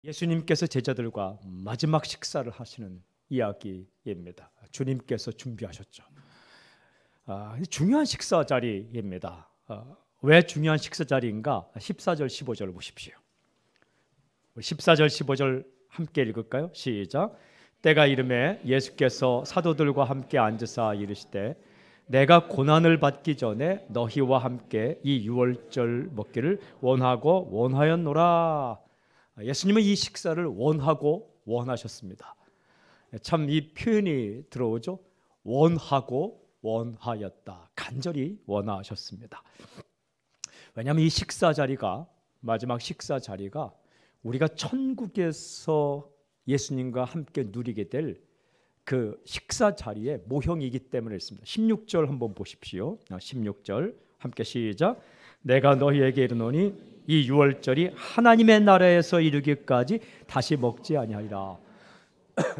예수님께서 제자들과 마지막 식사를 하시는 이야기입니다. 주님께서 준비하셨죠. 중요한 식사 자리입니다. 왜 중요한 식사 자리인가? 14절 15절 보십시오. 14절 15절 함께 읽을까요? 시작. 때가 이르매 예수께서 사도들과 함께 앉으사 이르시되 내가 고난을 받기 전에 너희와 함께 이 유월절 먹기를 원하고 원하였노라. 예수님은 이 식사를 원하고 원하셨습니다. 참 이 표현이 들어오죠. 원하고 원하였다. 간절히 원하셨습니다. 왜냐하면 이 식사 자리가, 마지막 식사 자리가 우리가 천국에서 예수님과 함께 누리게 될 그 식사 자리의 모형이기 때문에 있습니다. 16절 한번 보십시오. 16절 함께 시작. 내가 너희에게 이르노니 이 유월절이 하나님의 나라에서 이르기까지 다시 먹지 아니하리라.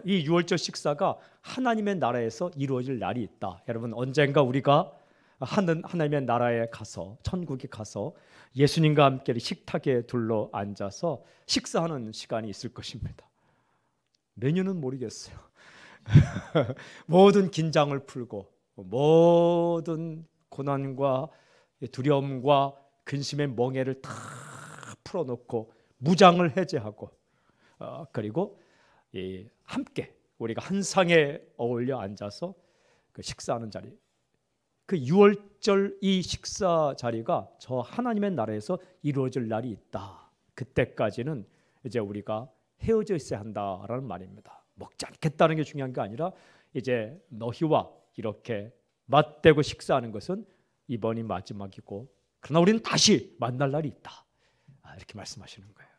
이 유월절 식사가 하나님의 나라에서 이루어질 날이 있다. 여러분, 언젠가 우리가 하나님의 나라에 가서, 천국에 가서 예수님과 함께 식탁에 둘러 앉아서 식사하는 시간이 있을 것입니다. 메뉴는 모르겠어요. 모든 긴장을 풀고 모든 고난과 두려움과 근심의 멍에를 다 풀어놓고 무장을 해제하고 그리고 함께 우리가 한 상에 어울려 앉아서 그 식사하는 자리, 그 유월절 이 식사 자리가 저 하나님의 나라에서 이루어질 날이 있다. 그때까지는 이제 우리가 헤어져 있어야 한다라는 말입니다. 먹지 않겠다는 게 중요한 게 아니라 이제 너희와 이렇게 맞대고 식사하는 것은 이번이 마지막이고 그러나 우리는 다시 만날 날이 있다. 이렇게 말씀하시는 거예요.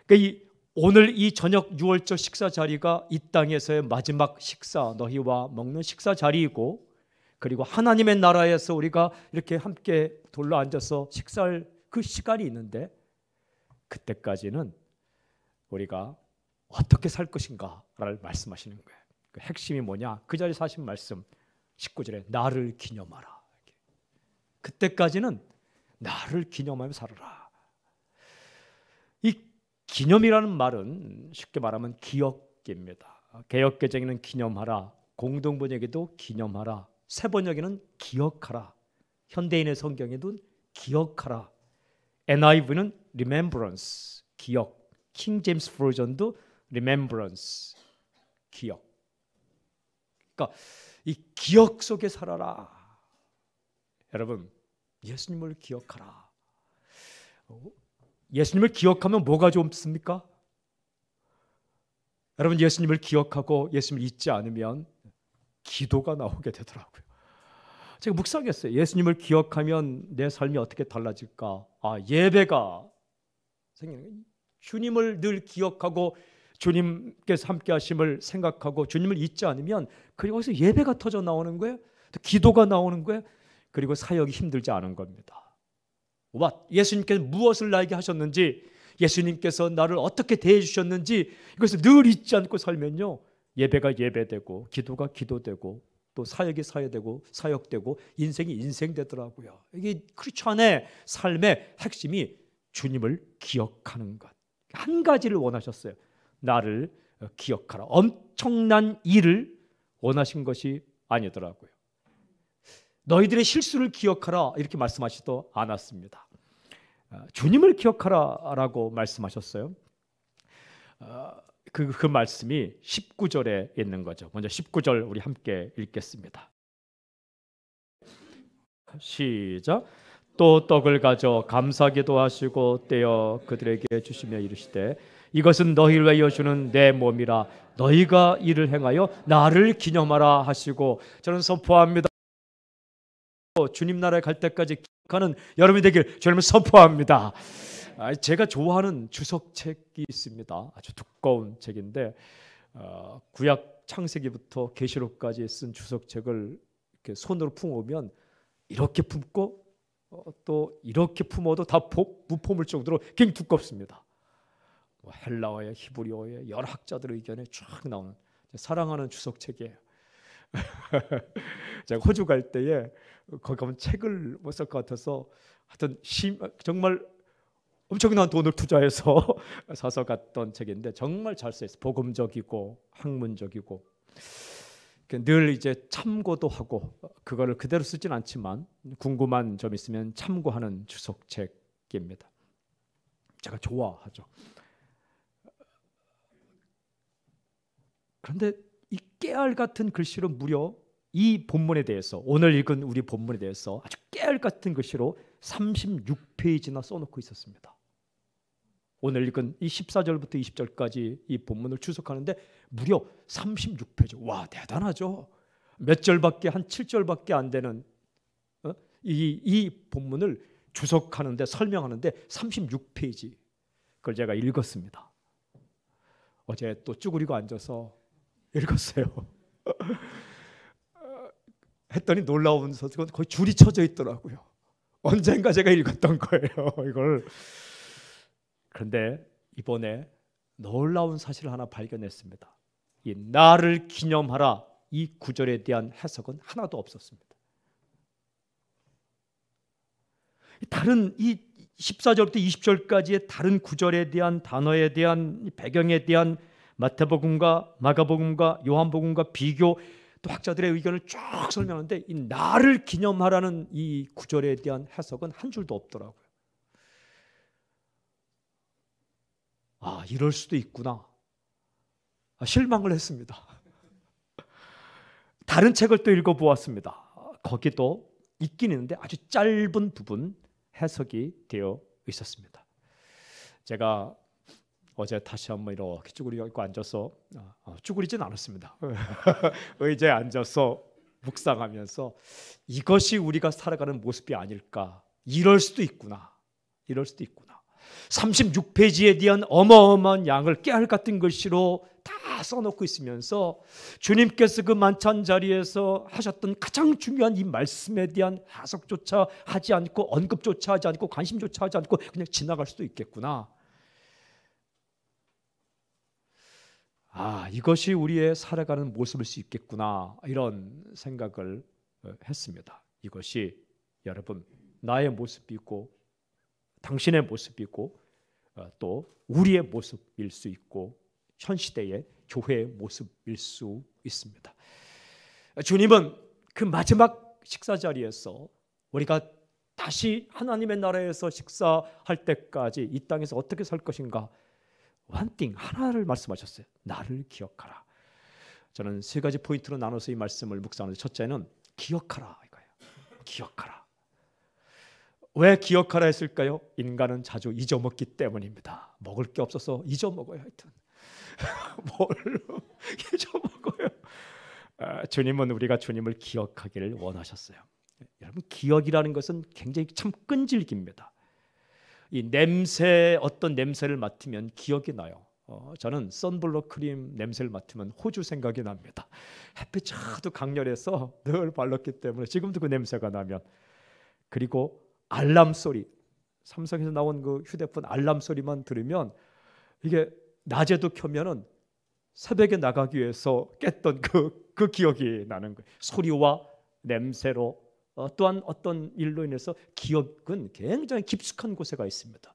그러니까 오늘 이 저녁 유월절 식사 자리가 이 땅에서의 마지막 식사, 너희와 먹는 식사 자리이고, 그리고 하나님의 나라에서 우리가 이렇게 함께 둘러 앉아서 식사할 그 시간이 있는데, 그때까지는 우리가 어떻게 살 것인가를 말씀하시는 거예요. 그 핵심이 뭐냐? 그 자리에서 하신 말씀 19절에 나를 기념하라. 그때까지는 나를 기념하며 살아라. 이 기념이라는 말은 쉽게 말하면 기억입니다. 개역개정에는 기념하라, 공동번역에도 기념하라, 새번역에는 기억하라, 현대인의 성경에도 기억하라, NIV는 remembrance, 기억, 킹 제임스 버전도 remembrance, 기억. 그러니까 이 기억 속에 살아라. 여러분, 예수님을 기억하라. 예수님을 기억하면 뭐가 좋습니까? 여러분, 예수님을 기억하고 예수님을 잊지 않으면 기도가 나오게 되더라고요. 제가 묵상했어요. 예수님을 기억하면 내 삶이 어떻게 달라질까? 예배가 생기는, 주님을 늘 기억하고 주님께서 함께 하심을 생각하고 주님을 잊지 않으면 거기서 예배가 터져 나오는 거예요. 또 기도가 나오는 거예요. 그리고 사역이 힘들지 않은 겁니다. 예수님께서 무엇을 나에게 하셨는지, 예수님께서 나를 어떻게 대해 주셨는지 이것을 늘 잊지 않고 살면요, 예배가 예배되고 기도가 기도되고 또 사역이 사역되고 사역되고 인생이 인생되더라고요. 이게 크리스천의 삶의 핵심이 주님을 기억하는 것. 한 가지를 원하셨어요. 나를 기억하라. 엄청난 일을 원하신 것이 아니더라고요. 너희들의 실수를 기억하라 이렇게 말씀하시도 않았습니다. 주님을 기억하라라고 말씀하셨어요. 그 말씀이 19절에 있는 거죠. 먼저 19절 우리 함께 읽겠습니다. 시작. 또 떡을 가져 감사기도 하시고 떼어 그들에게 주시며 이르시되 이것은 너희를 위하여 주는 내 몸이라 너희가 이를 행하여 나를 기념하라 하시고, 저는 선포합니다. 주님 나라에 갈 때까지 기억하는 여러분이 되길 주님을 선포합니다. 제가 좋아하는 주석책이 있습니다. 아주 두꺼운 책인데 구약 창세기부터 계시록까지 쓴 주석책을 이렇게 손으로 품으면 이렇게 품고 또 이렇게 품어도 다 무품을 정도로 굉장히 두껍습니다. 헬라어에 히브리어에 여러 학자들의 의견에 쫙 나오는 사랑하는 주석책이에요. 제가 호주 갈 때에 거기 가면 책을 못 살 것 같아서 하여튼 정말 엄청난 돈을 투자해서 사서 갔던 책인데 정말 잘 써있어요. 복음적이고 학문적이고 늘 이제 참고도 하고 그거를 그대로 쓰진 않지만 궁금한 점 있으면 참고하는 주석책입니다. 제가 좋아하죠. 그런데 이 깨알 같은 글씨로 무려 이 본문에 대해서 오늘 읽은 우리 본문에 대해서 아주 깨알 같은 글씨로 36페이지나 써놓고 있었습니다. 오늘 읽은 이 14절부터 20절까지 이 본문을 추석하는데 무려 36페이지. 와, 대단하죠. 몇 절밖에 한 7절밖에 안 되는 이 본문을 주석하는데 설명하는데 36페이지. 그걸 제가 읽었습니다. 어제 또 쭈그리고 앉아서 읽었어요. 했더니 놀라운 소식은 거의 줄이 쳐져 있더라고요. 언젠가 제가 읽었던 거예요, 이걸. 그런데 이번에 놀라운 사실을 하나 발견했습니다. 이 나를 기념하라 이 구절에 대한 해석은 하나도 없었습니다. 다른 이 14절부터 20절까지의 다른 구절에 대한 단어에 대한 배경에 대한 마태복음과 마가복음과 요한복음과 비교 또 학자들의 의견을 쫙 설명하는데 이 나를 기념하라는 이 구절에 대한 해석은 한 줄도 없더라고요. 아, 이럴 수도 있구나. 실망을 했습니다. 다른 책을 또 읽어보았습니다. 거기도 있긴 있는데 아주 짧은 부분 해석이 되어 있었습니다. 제가 어제 다시 한번 이렇게 쭈그리고 앉아서 쭈그리진 않았습니다. 의자에 앉아서 묵상하면서 이것이 우리가 살아가는 모습이 아닐까. 이럴 수도 있구나. 이럴 수도 있구나. 36페이지에 대한 어마어마한 양을 깨알 같은 글씨로 다 써놓고 있으면서 주님께서 그 만찬 자리에서 하셨던 가장 중요한 이 말씀에 대한 해석조차 하지 않고 언급조차 하지 않고 관심조차 하지 않고 그냥 지나갈 수도 있겠구나. 아, 이것이 우리의 살아가는 모습일 수 있겠구나 이런 생각을 했습니다. 이것이 여러분 나의 모습이고 당신의 모습이고 또 우리의 모습일 수 있고 현 시대의 교회의 모습일 수 있습니다. 주님은 그 마지막 식사 자리에서 우리가 다시 하나님의 나라에서 식사할 때까지 이 땅에서 어떻게 살 것인가 one 하나를 말씀하셨어요. 나를 기억하라. 저는 세 가지 포인트로 나눠서 이 말씀을 묵상하는데 첫째는 기억하라 이거예요. 기억하라. 왜 기억하라 했을까요? 인간은 자주 잊어먹기 때문입니다. 먹을 게 없어서 잊어먹어요. 하여튼 뭘 잊어먹어요. 주님은 우리가 주님을 기억하기를 원하셨어요. 여러분 기억이라는 것은 굉장히 참 끈질깁니다. 이 냄새 어떤 냄새를 맡으면 기억이 나요. 저는 선블록 크림 냄새를 맡으면 호주 생각이 납니다. 햇빛이 하도 강렬해서 늘 발랐기 때문에 지금도 그 냄새가 나면 그리고 알람 소리 삼성에서 나온 그 휴대폰 알람 소리만 들으면 이게 낮에도 켜면은 새벽에 나가기 위해서 깼던 그 기억이 나는 거예요. 소리와 냄새로 또한 어떤 일로 인해서 기억은 굉장히 깊숙한 곳에 가 있습니다.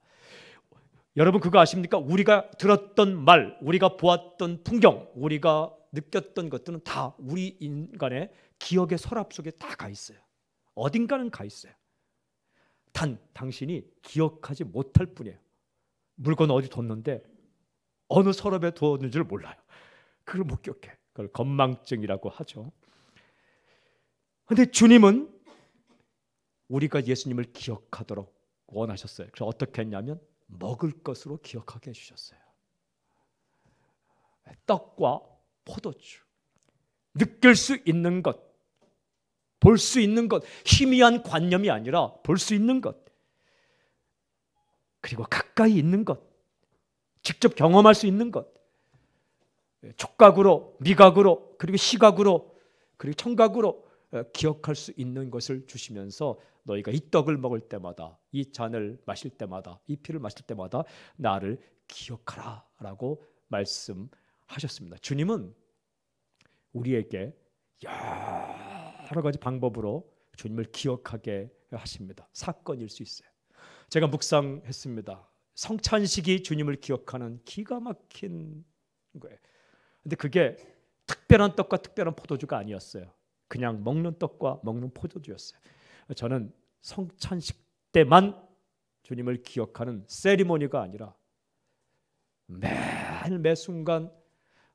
여러분 그거 아십니까? 우리가 들었던 말, 우리가 보았던 풍경, 우리가 느꼈던 것들은 다 우리 인간의 기억의 서랍 속에 다 가 있어요. 어딘가는 가 있어요. 단 당신이 기억하지 못할 뿐이에요. 물건 어디 뒀는데 어느 서랍에 두었는지를 몰라요. 그걸 못 기억해. 그걸 건망증이라고 하죠. 그런데 주님은 우리가 예수님을 기억하도록 원하셨어요. 그래서 어떻게 했냐면 먹을 것으로 기억하게 해주셨어요. 떡과 포도주, 느낄 수 있는 것, 볼 수 있는 것, 희미한 관념이 아니라 볼 수 있는 것, 그리고 가까이 있는 것, 직접 경험할 수 있는 것, 촉각으로, 미각으로, 그리고 시각으로, 그리고 청각으로 기억할 수 있는 것을 주시면서 너희가 이 떡을 먹을 때마다, 이 잔을 마실 때마다, 이 피를 마실 때마다 나를 기억하라 라고 말씀하셨습니다. 주님은 우리에게 여러 가지 방법으로 주님을 기억하게 하십니다. 사건일 수 있어요. 제가 묵상했습니다. 성찬식이 주님을 기억하는 기가 막힌 거예요. 근데 그게 특별한 떡과 특별한 포도주가 아니었어요. 그냥 먹는 떡과 먹는 포도주였어요. 저는 성찬식 때만 주님을 기억하는 세리머니가 아니라 매 순간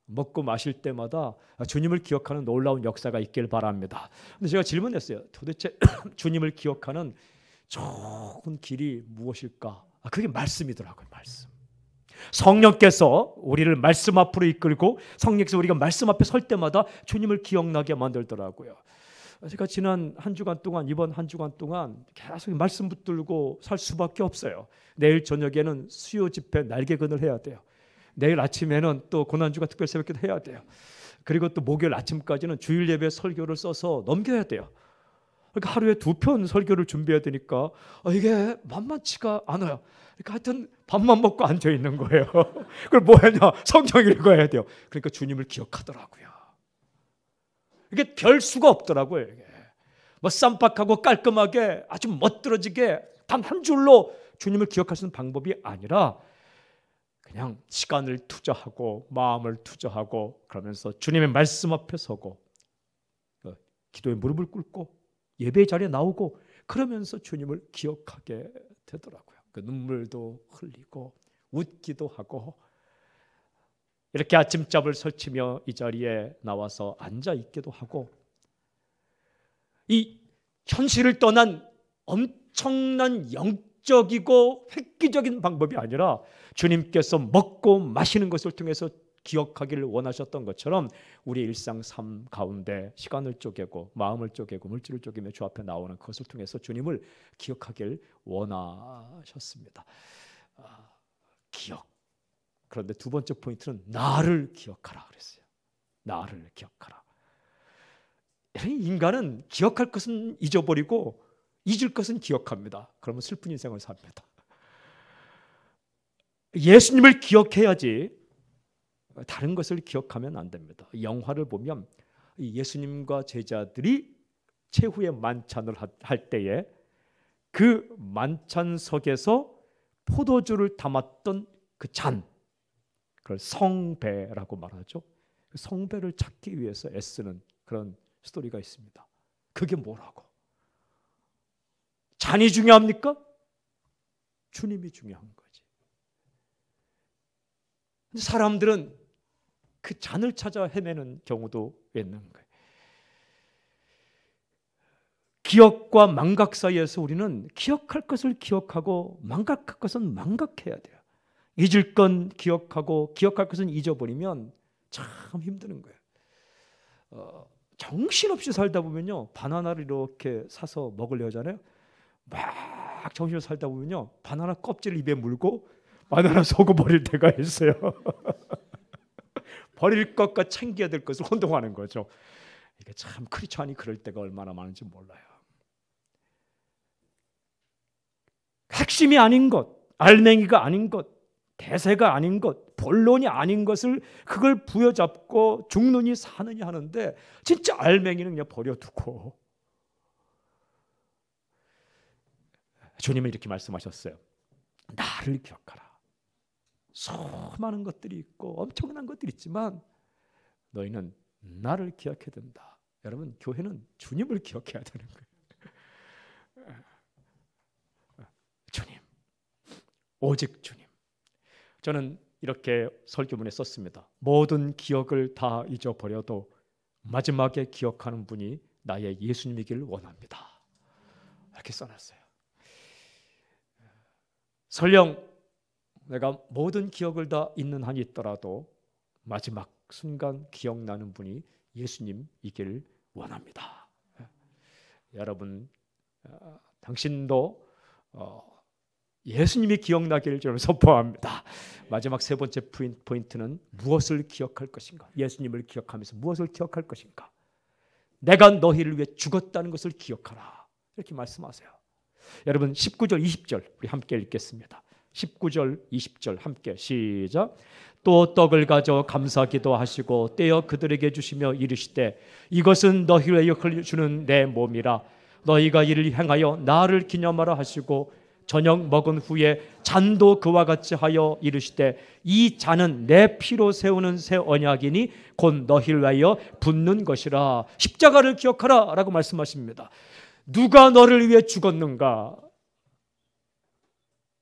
먹고 마실 때마다 주님을 기억하는 놀라운 역사가 있길 바랍니다. 근데 제가 질문했어요. 도대체 주님을 기억하는 좋은 길이 무엇일까? 그게 말씀이더라고요. 말씀. 성령께서 우리를 말씀 앞으로 이끌고 성령께서 우리가 말씀 앞에 설 때마다 주님을 기억나게 만들더라고요. 제가 지난 한 주간 동안, 이번 한 주간 동안 계속 말씀 붙들고 살 수밖에 없어요. 내일 저녁에는 수요 집회 날개근을 해야 돼요. 내일 아침에는 또 고난주가 특별 새벽기도 해야 돼요. 그리고 또 목요일 아침까지는 주일 예배 설교를 써서 넘겨야 돼요. 그러니까 하루에 2편 설교를 준비해야 되니까 이게 만만치가 않아요. 그러니까 하여튼 밥만 먹고 앉아 있는 거예요. 그걸 뭐 하냐? 성경 읽어야 돼요. 그러니까 주님을 기억하더라고요. 이게 별 수가 없더라고요. 이게 뭐 쌈박하고 깔끔하게 아주 멋들어지게 단 한 줄로 주님을 기억할 수 있는 방법이 아니라 그냥 시간을 투자하고 마음을 투자하고 그러면서 주님의 말씀 앞에 서고 기도에 무릎을 꿇고 예배의 자리에 나오고 그러면서 주님을 기억하게 되더라고요. 그 눈물도 흘리고 웃기도 하고 이렇게 아침잠을 설치며 이 자리에 나와서 앉아 있기도 하고 이 현실을 떠난 엄청난 영적이고 획기적인 방법이 아니라 주님께서 먹고 마시는 것을 통해서 기억하기를 원하셨던 것처럼 우리의 일상 삶 가운데 시간을 쪼개고 마음을 쪼개고 물질을 쪼개며 주 앞에 나오는 그것을 통해서 주님을 기억하길 원하셨습니다. 기억. 그런데 두 번째 포인트는 나를 기억하라 그랬어요. 나를 기억하라. 인간은 기억할 것은 잊어버리고 잊을 것은 기억합니다. 그러면 슬픈 인생을 삽니다. 예수님을 기억해야지 다른 것을 기억하면 안 됩니다. 영화를 보면 예수님과 제자들이 최후의 만찬을 할 때에 그 만찬석에서 포도주를 담았던 그 잔, 그걸 성배라고 말하죠. 그 성배를 찾기 위해서 애쓰는 그런 스토리가 있습니다. 그게 뭐라고? 잔이 중요합니까? 주님이 중요한 거지. 사람들은 그 잔을 찾아 헤매는 경우도 있는 거예요. 기억과 망각 사이에서 우리는 기억할 것을 기억하고 망각할 것은 망각해야 돼요. 잊을 건 기억하고 기억할 것은 잊어버리면 참 힘드는 거예요. 정신없이 살다 보면요, 바나나를 이렇게 사서 먹으려 하잖아요. 막 정신없이 살다 보면요, 바나나 껍질을 입에 물고 바나나 속어 버릴 때가 있어요. 버릴 것과 챙겨야 될 것을 혼동하는 거죠. 이게 참 크리스찬이 그럴 때가 얼마나 많은지 몰라요. 핵심이 아닌 것, 알맹이가 아닌 것, 대세가 아닌 것, 본론이 아닌 것을 그걸 부여잡고 죽느니 사느니 하는데 진짜 알맹이는 그냥 버려두고 주님은 이렇게 말씀하셨어요. 나를 기억하라. 수많은 것들이 있고 엄청난 것들이 있지만 너희는 나를 기억해야 된다. 여러분, 교회는 주님을 기억해야 되는 거예요. 주님, 오직 주님. 저는 이렇게 설교문에 썼습니다. 모든 기억을 다 잊어버려도 마지막에 기억하는 분이 나의 예수님이길 원합니다. 이렇게 써놨어요. 설령 내가 모든 기억을 다 잊는 한이 있더라도 마지막 순간 기억나는 분이 예수님이길 원합니다. 여러분, 당신도 예수님이 기억나기를 저는 선포합니다. 마지막 세 번째 포인트는 무엇을 기억할 것인가? 예수님을 기억하면서 무엇을 기억할 것인가? 내가 너희를 위해 죽었다는 것을 기억하라. 이렇게 말씀하세요. 여러분, 19절 20절 우리 함께 읽겠습니다. 19절 20절 함께 시작. 또 떡을 가져 감사기도 하시고 떼어 그들에게 주시며 이르시되 이것은 너희를 위하여 주는 내 몸이라. 너희가 이를 행하여 나를 기념하라 하시고 저녁 먹은 후에 잔도 그와 같이 하여 이르시되 이 잔은 내 피로 세우는 새 언약이니 곧 너희를 위하여 붓는 것이라. 십자가를 기억하라 라고 말씀하십니다. 누가 너를 위해 죽었는가?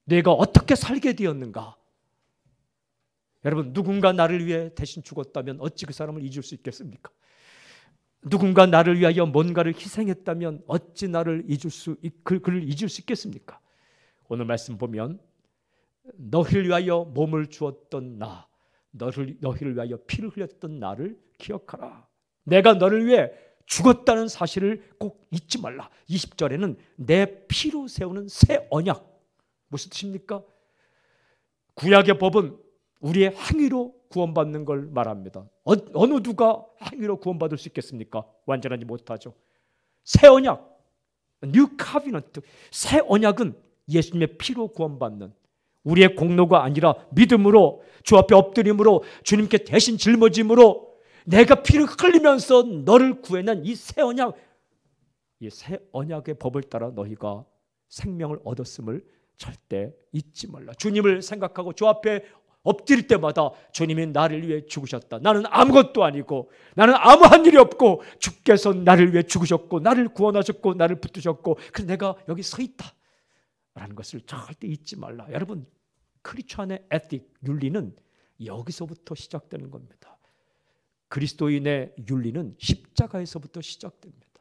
내가 어떻게 살게 되었는가? 여러분, 누군가 나를 위해 대신 죽었다면 어찌 그 사람을 잊을 수 있겠습니까? 누군가 나를 위하여 뭔가를 희생했다면 어찌 그를 잊을 수 있겠습니까? 오늘 말씀 보면 너희를 위하여 몸을 주었던 나, 너희를 위하여 피를 흘렸던 나를 기억하라. 내가 너를 위해 죽었다는 사실을 꼭 잊지 말라. 20절에는 내 피로 세우는 새 언약. 무슨 뜻입니까? 구약의 법은 우리의 행위로 구원받는 걸 말합니다. 어느 누가 행위로 구원받을 수 있겠습니까? 완전하지 못하죠. 새 언약, New Covenant, 새 언약은 예수님의 피로 구원받는, 우리의 공로가 아니라 믿음으로, 주 앞에 엎드림으로, 주님께 대신 짊어짐으로 내가 피를 흘리면서 너를 구해낸 이 새 언약, 이 새 언약의 법을 따라 너희가 생명을 얻었음을 절대 잊지 말라. 주님을 생각하고 주 앞에 엎드릴 때마다 주님이 나를 위해 죽으셨다. 나는 아무것도 아니고, 나는 아무한 일이 없고 주께서 나를 위해 죽으셨고 나를 구원하셨고 나를 붙드셨고, 그래서 내가 여기 서 있다 라는 것을 절대 잊지 말라. 여러분, 크리스천의 에틱, 윤리는 여기서부터 시작되는 겁니다. 그리스도인의 윤리는 십자가에서부터 시작됩니다.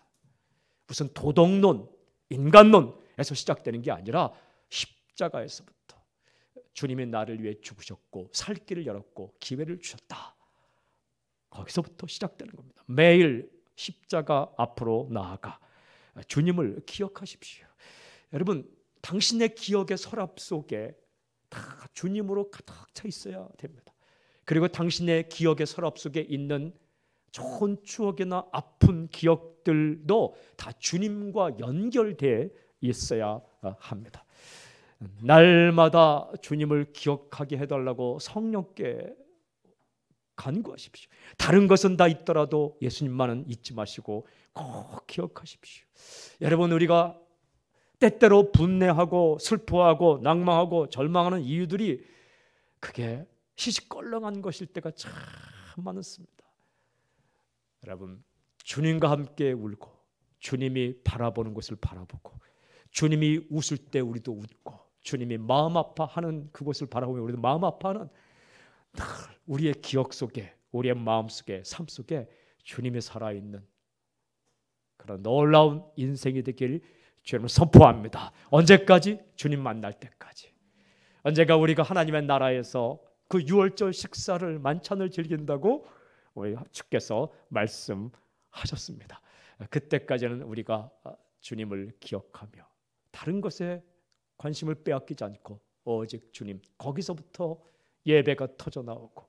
무슨 도덕론, 인간론에서 시작되는 게 아니라 십자가에서부터 주님이 나를 위해 죽으셨고 살 길을 열었고 기회를 주셨다. 거기서부터 시작되는 겁니다. 매일 십자가 앞으로 나아가 주님을 기억하십시오. 여러분, 당신의 기억의 서랍 속에 다 주님으로 가득 차 있어야 됩니다. 그리고 당신의 기억의 서랍 속에 있는 좋은 추억이나 아픈 기억들도 다 주님과 연결되어 있어야 합니다. 날마다 주님을 기억하게 해달라고 성령께 간구하십시오. 다른 것은 다 있더라도 예수님만은 잊지 마시고 꼭 기억하십시오. 여러분, 우리가 때때로 분내하고 슬퍼하고 낭망하고 절망하는 이유들이 그게 시시껄렁한 것일 때가 참 많습니다. 여러분, 주님과 함께 울고 주님이 바라보는 것을 바라보고 주님이 웃을 때 우리도 웃고 주님이 마음 아파하는 그곳을 바라보며 우리도 마음 아파하는, 늘 우리의 기억 속에, 우리의 마음 속에, 삶 속에 주님이 살아있는 그런 놀라운 인생이 되길 주님을 선포합니다. 언제까지? 주님 만날 때까지. 언제가 우리가 하나님의 나라에서 그 유월절 식사를, 만찬을 즐긴다고 우리 주께서 말씀하셨습니다. 그때까지는 우리가 주님을 기억하며 다른 것에 관심을 빼앗기지 않고 오직 주님, 거기서부터 예배가 터져나오고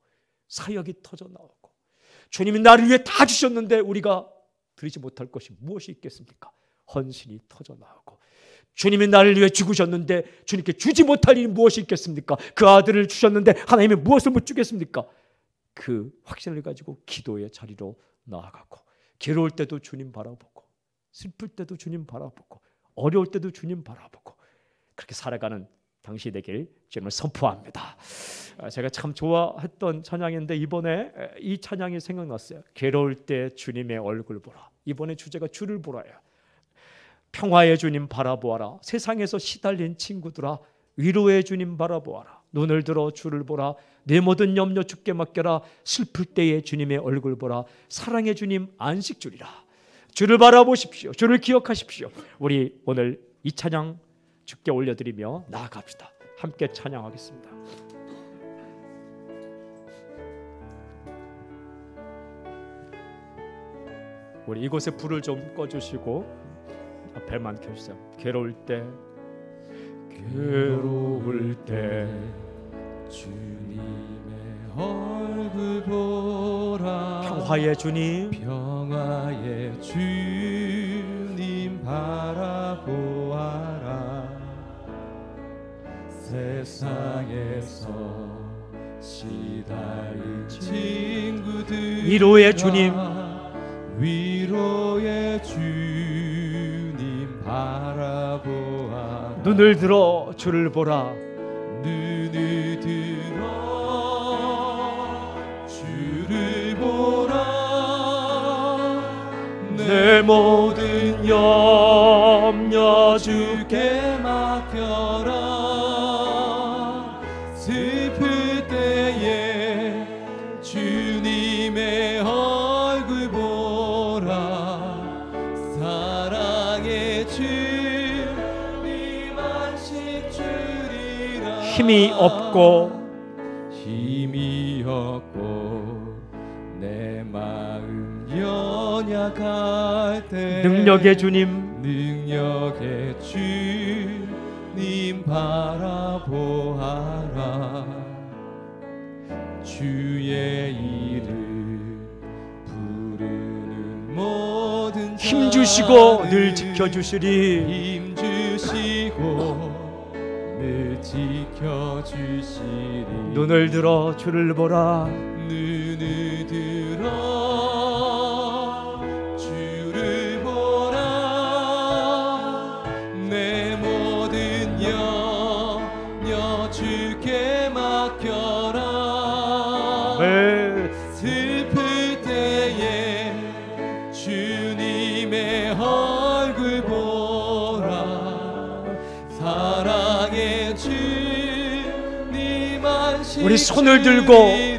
사역이 터져나오고, 주님이 나를 위해 다 주셨는데 우리가 드리지 못할 것이 무엇이 있겠습니까? 헌신이 터져나오고, 주님이 나를 위해 죽으셨는데 주님께 주지 못할 일이 무엇이 있겠습니까? 그 아들을 주셨는데 하나님이 무엇을 못 주겠습니까? 그 확신을 가지고 기도의 자리로 나아가고, 괴로울 때도 주님 바라보고, 슬플 때도 주님 바라보고, 어려울 때도 주님 바라보고, 그렇게 살아가는 당신이 되길 주님을 선포합니다. 제가 참 좋아했던 찬양인데 이번에 이 찬양이 생각났어요. 괴로울 때 주님의 얼굴 보라. 이번에 주제가 주를 보라예요. 평화의 주님 바라보아라. 세상에서 시달린 친구들아, 위로의 주님 바라보아라. 눈을 들어 주를 보라. 내 모든 염려 주께 맡겨라. 슬플 때에 주님의 얼굴 보라. 사랑의 주님 안식 주리라. 주를 바라보십시오. 주를 기억하십시오. 우리 오늘 이 찬양 주께 올려드리며 나아갑시다. 함께 찬양하겠습니다. 우리 이곳에 불을 좀 꺼주시고 앞에만 켜주세요. 괴로울 때 주님의 얼굴 보라. 평화의 주님, 평화의 주님 바라보아라. 세상에서 시달린 친구들, 위로의 주님, 위로의 주님 바라보아라. 눈을 들어 주를 보라. 눈을 들어 주를 보라. 내 모든 염려 주께 맡겨라. 슬플 때에 주님의 얼굴 보라. 사랑의 주님 안식 주리라. 힘이 없고 내 마음 연약할 때 능력의 주님 바라보아라. 주의 이름 부르는 모든 힘 주시고 늘 지켜주시리. 힘 주시고 늘 지켜주시리. 눈을 들어 주를 보라. 눈을 들어 주를 보라. 내 모든 염려 주께 맡겨라. 네. 슬플 때에 주님의 얼굴 보라. 사랑의 주님 안식 우리 손을 들고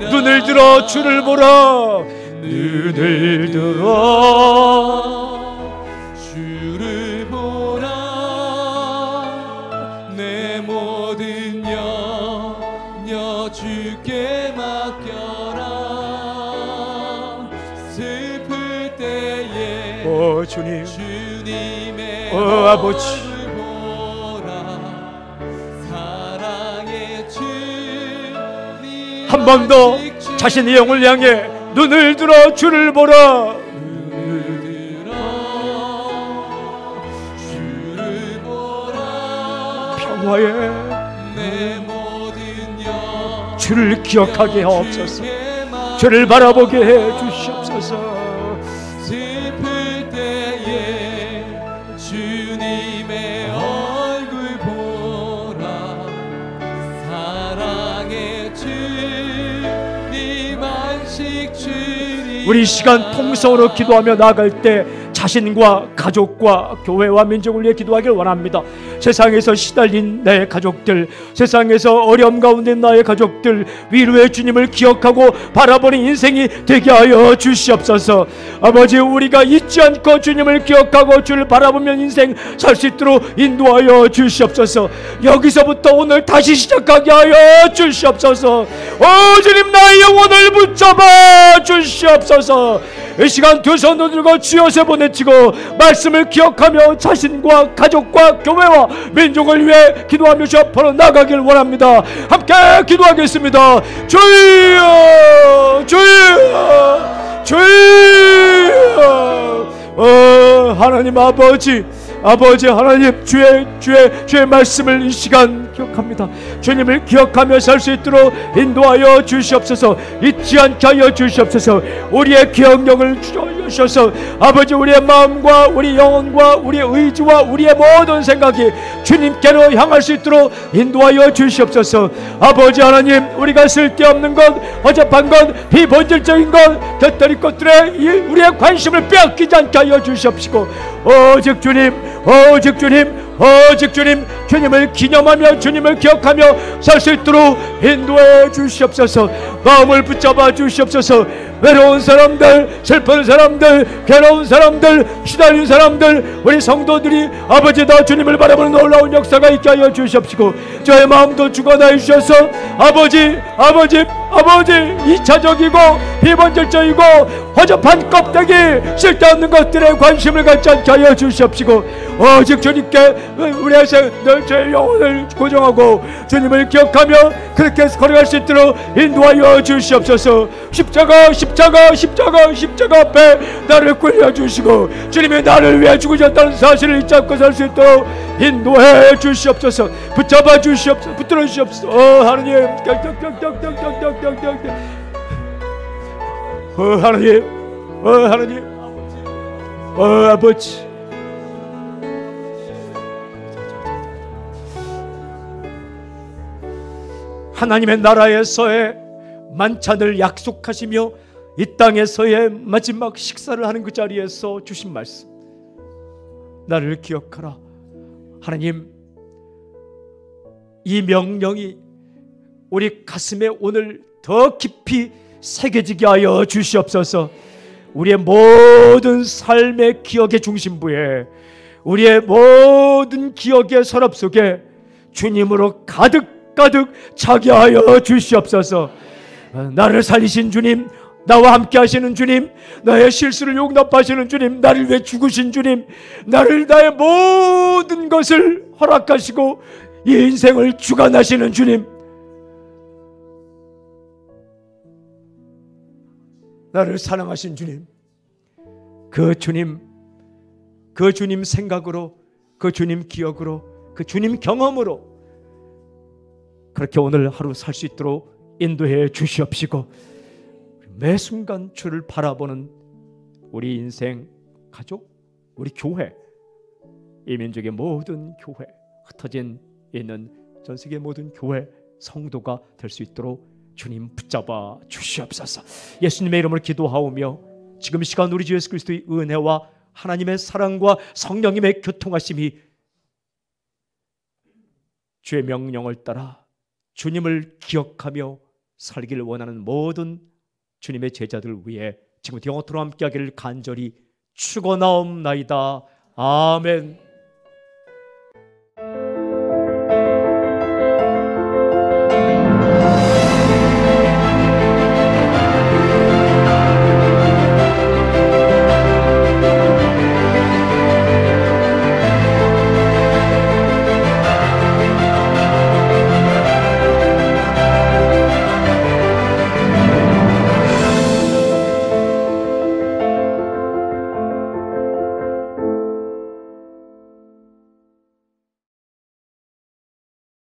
눈을 들어 주를 보라. 눈을 들어 주를 보라. 내 모든 염려 주께 맡겨라. 슬플 때에 주님, 주님의 아버지, 얼굴 보라. 사랑의 주님 한 번 더 자신의 영을 향해 눈을 들어 주를 보라. 눈을 들어 주를 보라. 평화에 내 모든 주를 기억하게 하옵소서. 주를 바라보게 해 주시옵소서. 슬플 때에 주님의 얼굴 보라. 사랑의 주님 안식 주리. 우리 시간 통성으로 기도하며 나아갈 때 자신과 가족과 교회와 민족을 위해 기도하길 원합니다. 세상에서 시달린 나의 가족들, 세상에서 어려움 가운데 있는 나의 가족들, 위로의 주님을 기억하고 바라보는 인생이 되게 하여 주시옵소서. 아버지, 우리가 잊지 않고 주님을 기억하고 주를 바라보면 인생 살 수 있도록 인도하여 주시옵소서. 여기서부터 오늘 다시 시작하게 하여 주시옵소서. 주님, 나의 영혼을 붙잡아 주시옵소서. 이 시간 두 손을 들고 주여 세 번 외치고 말씀을 기억하며 자신과 가족과 교회와 민족을 위해 기도하며 주 앞으로 나가길 원합니다. 함께 기도하겠습니다. 주여, 주여, 주여. 하나님 아버지 하나님, 주의 말씀을 이 시간 기억합니다. 주님을 기억하며 살 수 있도록 인도하여 주시옵소서. 잊지 않게 하여 주시옵소서. 우리의 기억력을 주셔서 아버지, 우리의 마음과 우리 영혼과 우리의 의지와 우리의 모든 생각이 주님께로 향할 수 있도록 인도하여 주시옵소서. 아버지 하나님, 우리가 쓸데없는 것, 허접한 것, 비본질적인 것, 곁들인 것들에 우리의 관심을 빼앗기지 않게 하여 주시옵시고, 오직 주님, 주님을 기념하며 주님을 기억하며 살 수 있도록 인도해 주시옵소서. 마음을 붙잡아 주시옵소서. 외로운 사람들, 슬픈 사람들, 괴로운 사람들, 시달린 사람들, 우리 성도들이 아버지 다 주님을 바라보는 놀라운 역사가 있게 하여 주시옵시고, 저의 마음도 주관하여 주셔서 아버지 2차적이고 비본질적이고 허접한 껍데기, 쓸데없는 것들에 관심을 갖지 않게 하여 주시옵시고, 오직 주님께 우리의 저의 영혼을 고정하고 주님을 기억하며 그렇게 걸어갈 수 있도록 인도하여 주시옵소서. 십자가 앞에 나를 끌려주시고 주님이 나를 위해 죽으셨다는 사실을 잊지 않고 살 수 있도록 인도해 주시옵소서. 붙잡아 주시옵소서. 붙들어 주시옵소서. 하나님, 하나님, 아버지, 하나님의 나라에서의 만찬을 약속하시며 이 땅에서의 마지막 식사를 하는 그 자리에서 주신 말씀, 나를 기억하라. 하나님, 이 명령이 우리 가슴에 오늘 더 깊이 새겨지게 하여 주시옵소서. 우리의 모든 삶의 기억의 중심부에, 우리의 모든 기억의 서랍 속에 주님으로 가득 차게 하여 주시옵소서. 나를 살리신 주님, 나와 함께 하시는 주님, 나의 실수를 용납하시는 주님, 나를 위해 죽으신 주님, 나의 모든 것을 허락하시고 이 인생을 주관하시는 주님, 나를 사랑하신 주님, 그 주님 생각으로, 그 주님 기억으로, 그 주님 경험으로 그렇게 오늘 하루 살 수 있도록 인도해 주시옵시고, 매 순간 주를 바라보는 우리 인생, 가족, 우리 교회, 이 민족의 모든 교회, 흩어진 있는 전 세계 모든 교회 성도가 될 수 있도록 주님 붙잡아 주시옵소서. 예수님의 이름으로 기도하오며 지금 이 시간 우리 주 예수 그리스도의 은혜와 하나님의 사랑과 성령님의 교통하심이 주의 명령을 따라 주님을 기억하며 살기를 원하는 모든 주님의 제자들 위해 지금부터 영원토록 함께하기를 간절히 축원하옵나이다. 아멘.